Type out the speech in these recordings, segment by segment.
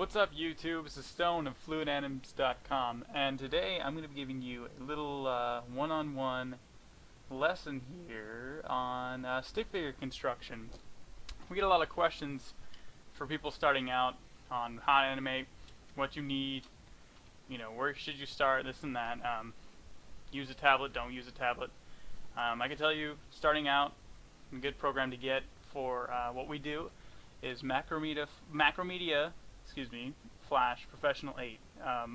What's up YouTube? This is Stone of FluidAnimes.com, and today I'm going to be giving you a little one-on-one lesson here on stick figure construction. We get a lot of questions for people starting out on how to animate, what you need, where should you start, this and that. Use a tablet, don't use a tablet. I can tell you, starting out, a good program to get for what we do is Macromedia Flash Professional 8.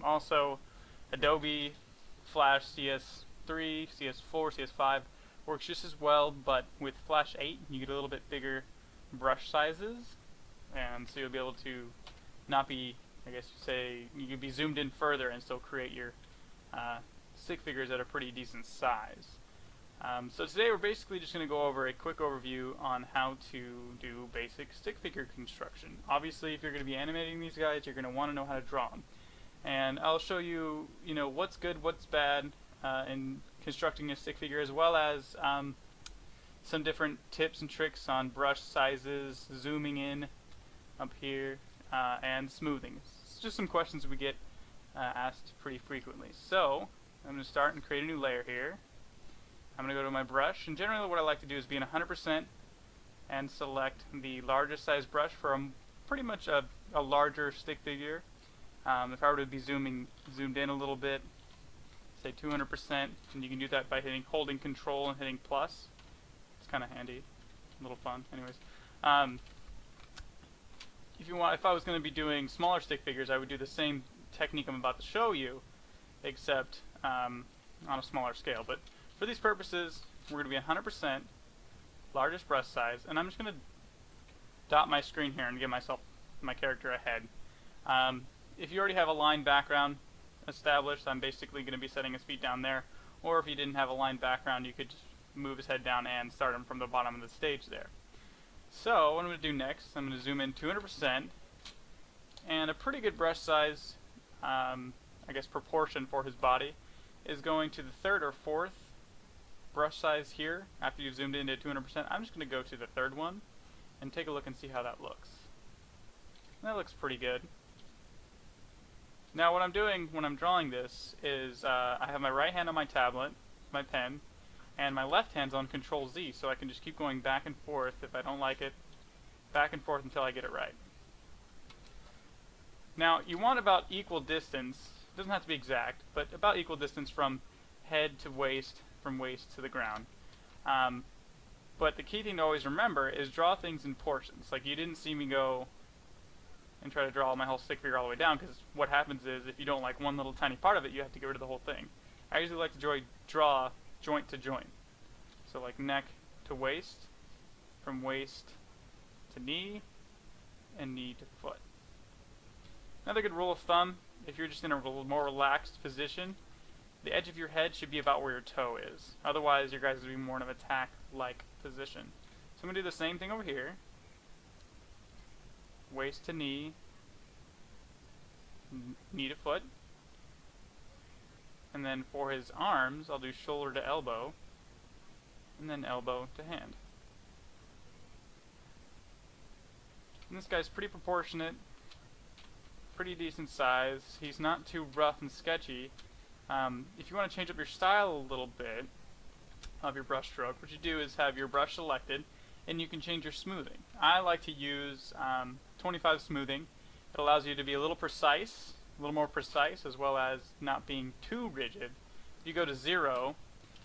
Also, Adobe Flash CS3, CS4, CS5 works just as well, but with Flash 8 you get a little bit bigger brush sizes, and so you'll be able to not be, I guess you say, you can be zoomed in further and still create your stick figures at a pretty decent size. So today we're basically just going to go over a quick overview on how to do basic stick figure construction. Obviously, if you're going to be animating these guys, you're going to want to know how to draw them. And I'll show you, what's good, what's bad in constructing a stick figure, as well as some different tips and tricks on brush sizes, zooming in up here, and smoothing. It's just some questions we get asked pretty frequently. So I'm going to start and create a new layer here. I'm going to go to my brush, and generally what I like to do is be in 100% and select the largest size brush for pretty much a larger stick figure. If I were to be zoomed in a little bit, say 200%, and you can do that by holding Control and hitting plus. It's kind of handy, a little fun. Anyways, if I was going to be doing smaller stick figures, I would do the same technique I'm about to show you, except on a smaller scale. But for these purposes, we're going to be 100% largest brush size, and I'm just going to dot my screen here and give my character a head. If you already have a line background established, I'm basically going to be setting his feet down there, or if you didn't have a line background, you could just move his head down and start him from the bottom of the stage there. So what I'm going to do next, I'm going to zoom in 200%, and a pretty good brush size, I guess proportion for his body, is going to the third or fourth brush size here. After you've zoomed into 200%, I'm just going to go to the third one and take a look and see how that looks. And that looks pretty good. Now what I'm doing when I'm drawing this is I have my right hand on my tablet, my pen, and my left hand's on Control Z, so I can just keep going back and forth if I don't like it, back and forth until I get it right. Now you want about equal distance, it doesn't have to be exact, but about equal distance from head to waist, from waist to the ground. But the key thing to always remember is draw things in portions. Like, you didn't see me go and try to draw my whole stick figure all the way down, because what happens is if you don't like one little tiny part of it, you have to get rid of the whole thing. I usually like to draw joint to joint. So like neck to waist, from waist to knee, and knee to foot. Another good rule of thumb, if you're just in a more relaxed position, the edge of your head should be about where your toe is. Otherwise, your guys will be more in an attack-like position. So I'm going to do the same thing over here. Waist to knee, knee to foot. And then for his arms, I'll do shoulder to elbow, and then elbow to hand. And this guy's pretty proportionate, pretty decent size. He's not too rough and sketchy. If you want to change up your style a little bit of your brush stroke, what you do is have your brush selected, and you can change your smoothing. I like to use 25 smoothing. It allows you to be a little more precise, as well as not being too rigid. If you go to 0,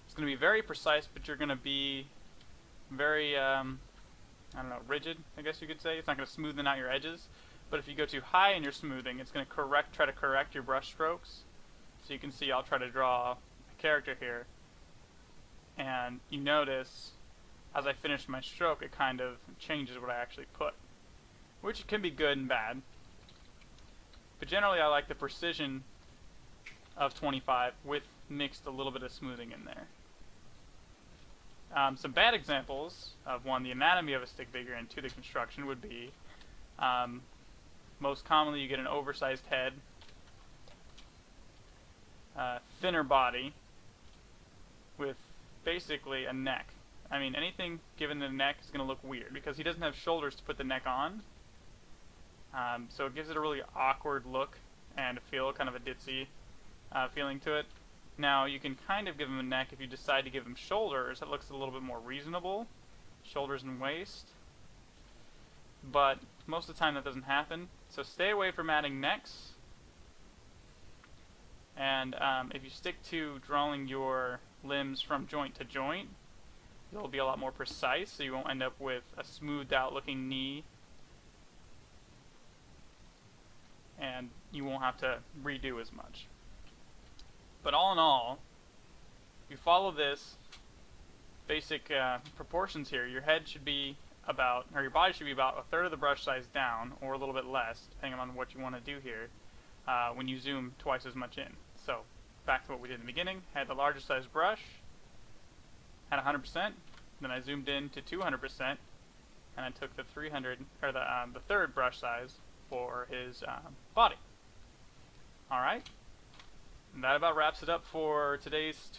it's going to be very precise, but you're going to be very, rigid, I guess you could say. It's not going to smoothen out your edges. But if you go too high in your smoothing, it's going to try to correct your brush strokes. So you can see I'll try to draw a character here, and you notice as I finish my stroke it kind of changes what I actually put, which can be good and bad. But generally I like the precision of 25 with mixed a little bit of smoothing in there. Some bad examples of the anatomy of a stick figure, and the construction would be most commonly you get an oversized head, thinner body with basically a neck. I mean, anything given the neck is going to look weird because he doesn't have shoulders to put the neck on. So it gives it a really awkward look and a feel, kind of a ditzy feeling to it. Now you can kind of give him a neck if you decide to give him shoulders. It looks a little bit more reasonable, shoulders and waist. But most of the time that doesn't happen. So stay away from adding necks. And if you stick to drawing your limbs from joint to joint, it'll be a lot more precise, so you won't end up with a smoothed out looking knee. And you won't have to redo as much. But all in all, if you follow this basic proportions here, your head should be about, or your body should be about a third of the brush size down, or a little bit less, depending on what you want to do here, when you zoom twice as much in. So, back to what we did in the beginning, had the larger size brush, had 100%, then I zoomed in to 200%, and I took the 300, or the third brush size for his body. Alright, that about wraps it up for today's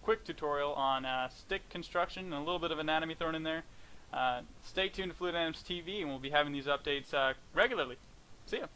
quick tutorial on stick construction and a little bit of anatomy thrown in there. Stay tuned to Fluid Anims TV, and we'll be having these updates regularly. See ya!